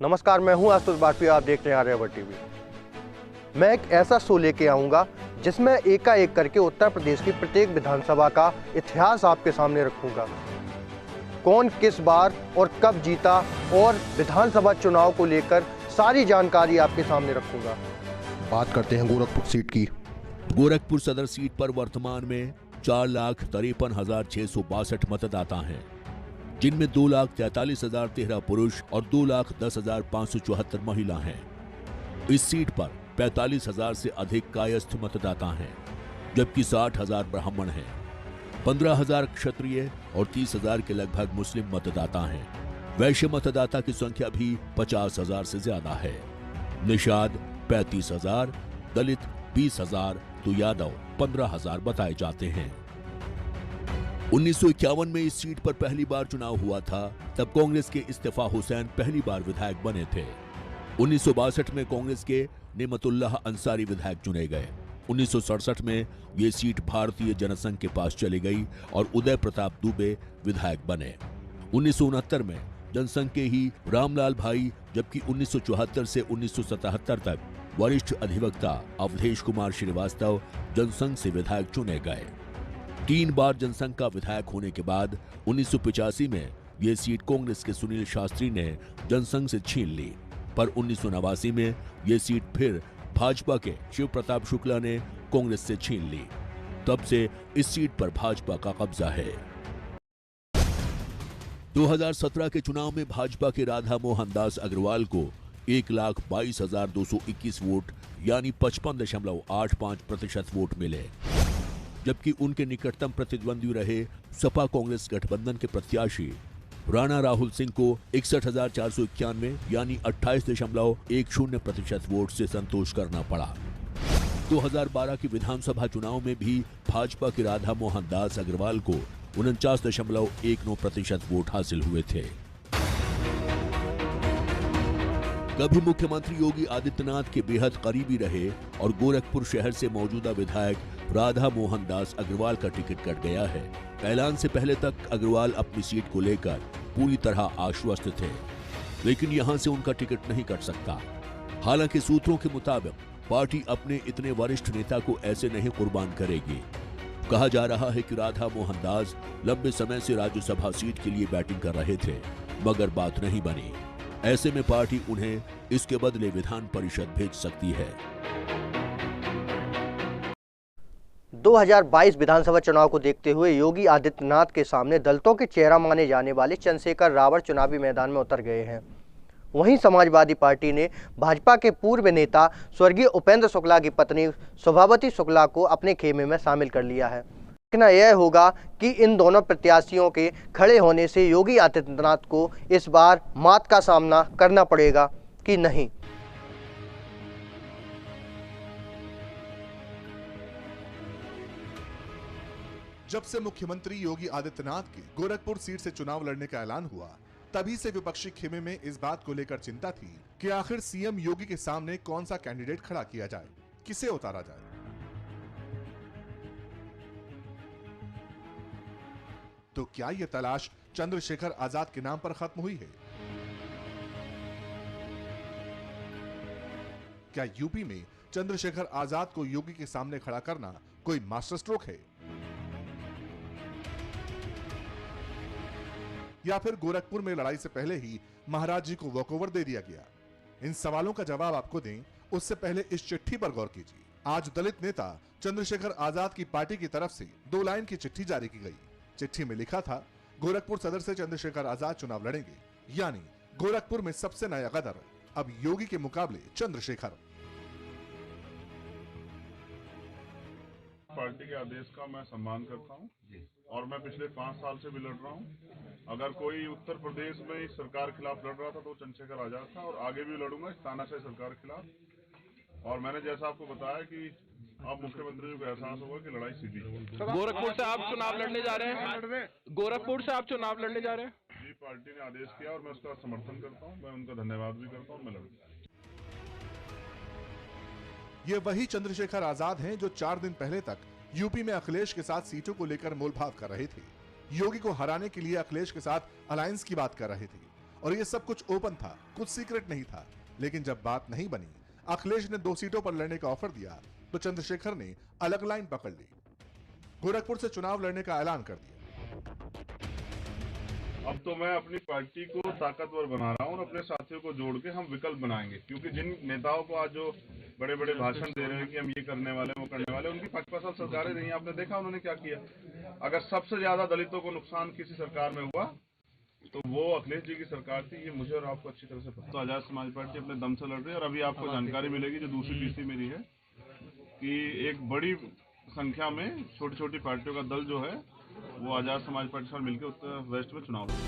नमस्कार, मैं हूं आशुतोष बाजपेयी। आप देख रहे हैं आर्यावर्त टीवी। मैं एक ऐसा शो लेके आऊंगा जिसमें एकाएक करके उत्तर प्रदेश की प्रत्येक विधानसभा का इतिहास आपके सामने रखूंगा। कौन किस बार और कब जीता और विधानसभा चुनाव को लेकर सारी जानकारी आपके सामने रखूंगा। बात करते हैं गोरखपुर सीट की। गोरखपुर सदर सीट पर वर्तमान में 4,53,662 मतदाता हैं, जिनमें 2,43,013 पुरुष और 2,10,574 महिला हैं। इस सीट पर 45,000 से अधिक कायस्थ मतदाता हैं, जबकि 60,000 ब्राह्मण हैं। 15,000 क्षत्रिय और 30,000 के लगभग मुस्लिम मतदाता हैं। वैश्य मतदाता की संख्या भी 50,000 से ज्यादा है। निषाद 35,000, दलित 20,000 तो यादव 15,000 बताए जाते हैं। 1951 में इस सीट पर पहली बार चुनाव हुआ था। तब कांग्रेस के इस्तीफा हुसैन पहली बार विधायक बने थे। 1962 में कांग्रेस के नेमतुल्लाह अंसारी विधायक चुने गए। 1967 में ये सीट भारतीय जनसंघ के पास चली गई और उदय प्रताप दुबे विधायक बने। 1969 में जनसंघ के ही रामलाल भाई, जबकि 1974 से 1977 तक वरिष्ठ अधिवक्ता अवधेश कुमार श्रीवास्तव जनसंघ से विधायक चुने गए। 3 बार जनसंघ का विधायक होने के बाद 1985 में यह सीट कांग्रेस के सुनील शास्त्री ने जनसंघ से छीन ली, पर 1989 में यह सीट फिर भाजपा के शिव प्रताप शुक्ला ने कांग्रेस से छीन ली। तब से इस सीट पर भाजपा का कब्जा है। 2017 के चुनाव में भाजपा के राधा मोहन दास अग्रवाल को 1,22,221 वोट यानी 55.85% वोट मिले, जबकि उनके निकटतम प्रतिद्वंदी रहे सपा कांग्रेस गठबंधन के प्रत्याशी राणा राहुल सिंह को 61,491 यानी 28.10% वोट से संतोष करना पड़ा। 2012 के विधानसभा चुनाव में भी भाजपा के राधा मोहन दास अग्रवाल को 49.19% वोट हासिल हुए थे। कभी मुख्यमंत्री योगी आदित्यनाथ के बेहद करीबी रहे और गोरखपुर शहर से मौजूदा विधायक राधा मोहन दास अग्रवाल का टिकट कट गया है। ऐलान से पहले तक अग्रवाल अपनी सीट को लेकर पूरी तरह आश्वस्त थे, लेकिन यहां से उनका टिकट नहीं कट सकता। हालांकि सूत्रों के मुताबिक पार्टी अपने इतने वरिष्ठ नेता को ऐसे नहीं कुर्बान करेगी। कहा जा रहा है कि राधा मोहन दास लंबे समय से राज्यसभा सीट के लिए बैटिंग कर रहे थे, मगर बात नहीं बनी। ऐसे में पार्टी उन्हें इसके बदले विधान परिषद भेज सकती है। 2022 विधानसभा चुनाव को देखते हुए योगी आदित्यनाथ के सामने दलितों के चेहरा माने जाने वाले चंद्रशेखर रावत चुनावी मैदान में उतर गए हैं। वहीं समाजवादी पार्टी ने भाजपा के पूर्व नेता स्वर्गीय उपेंद्र शुक्ला की पत्नी शोभावती शुक्ला को अपने खेमे में शामिल कर लिया है। देखना यह होगा कि इन दोनों प्रत्याशियों के खड़े होने से योगी आदित्यनाथ को इस बार मात का सामना करना पड़ेगा कि नहीं। जब से मुख्यमंत्री योगी आदित्यनाथ के गोरखपुर सीट से चुनाव लड़ने का ऐलान हुआ, तभी से विपक्षी खेमे में इस बात को लेकर चिंता थी कि आखिर सीएम योगी के सामने कौन सा कैंडिडेट खड़ा किया जाए, किसे उतारा जाए। तो क्या यह तलाश चंद्रशेखर आजाद के नाम पर खत्म हुई है? क्या यूपी में चंद्रशेखर आजाद को योगी के सामने खड़ा करना कोई मास्टर स्ट्रोक है, या फिर गोरखपुर में लड़ाई से पहले ही महाराज जी को वॉकओवर दे दिया गया? इन सवालों का जवाब आपको दें, उससे पहले इस चिट्ठी पर गौर कीजिए। आज दलित नेता चंद्रशेखर आजाद की पार्टी की तरफ से 2 लाइन की चिट्ठी जारी की गई। चिट्ठी में लिखा था, गोरखपुर सदर से चंद्रशेखर आजाद चुनाव लड़ेंगे, यानी गोरखपुर में सबसे नया गदर अब योगी के मुकाबले चंद्रशेखर। पार्टी के आदेश का मैं सम्मान करता हूं और मैं पिछले 5 साल से भी लड़ रहा हूं। अगर कोई उत्तर प्रदेश में इस सरकार के खिलाफ लड़ रहा था तो चंद्रशेखर आजाद था, और आगे भी लड़ूंगा इस तानाशाही सरकार के खिलाफ। और मैंने जैसा आपको बताया कि अब मुख्यमंत्री को एहसास होगा कि लड़ाई सीधी है। गोरखपुर से आप चुनाव लड़ने जा रहे हैं? गोरखपुर से आप चुनाव लड़ने जा रहे हैं? जी, पार्टी ने आदेश किया और मैं उसका समर्थन करता हूं। मैं उनका धन्यवाद भी करता हूं। मैं लड़ूंगा। ये वही चंद्रशेखर आजाद हैं जो 4 दिन पहले तक यूपी में अखिलेश के साथ सीटों को लेकर मोलभाव कर रहे थे। योगी को हराने के लिए अखिलेश के साथ अलायंस की बात कर रहे थे। और ये सब कुछ ओपन था, कुछ सीक्रेट नहीं था। लेकिन जब बात नहीं बनी, अखिलेश ने 2 सीटों पर लड़ने का ऑफर दिया तो चंद्रशेखर ने अलग लाइन पकड़ ली, गोरखपुर से चुनाव लड़ने का ऐलान कर दिया। अब तो मैं अपनी पार्टी को ताकतवर बना रहा हूँ और अपने साथियों को जोड़ के हम विकल्प बनाएंगे, क्योंकि जिन नेताओं को आज जो बड़े बड़े भाषण दे रहे हैं कि हम ये करने वाले वो करने वाले, उनकी 5 साल सरकारें रही, आपने देखा उन्होंने क्या किया। अगर सबसे ज्यादा दलितों को नुकसान किसी सरकार में हुआ तो वो अखिलेश जी की सरकार थी, ये मुझे और आपको अच्छी तरह से पता। तो आजाद समाज पार्टी अपने दम से लड़ रही है और अभी आपको जानकारी मिलेगी जो दूसरी तीसरी मेरी है कि एक बड़ी संख्या में छोटी छोटी पार्टियों का दल जो है वो आजाद समाज पार्टी से मिलकर उत्तर वेस्ट में चुनाव लड़ेगा।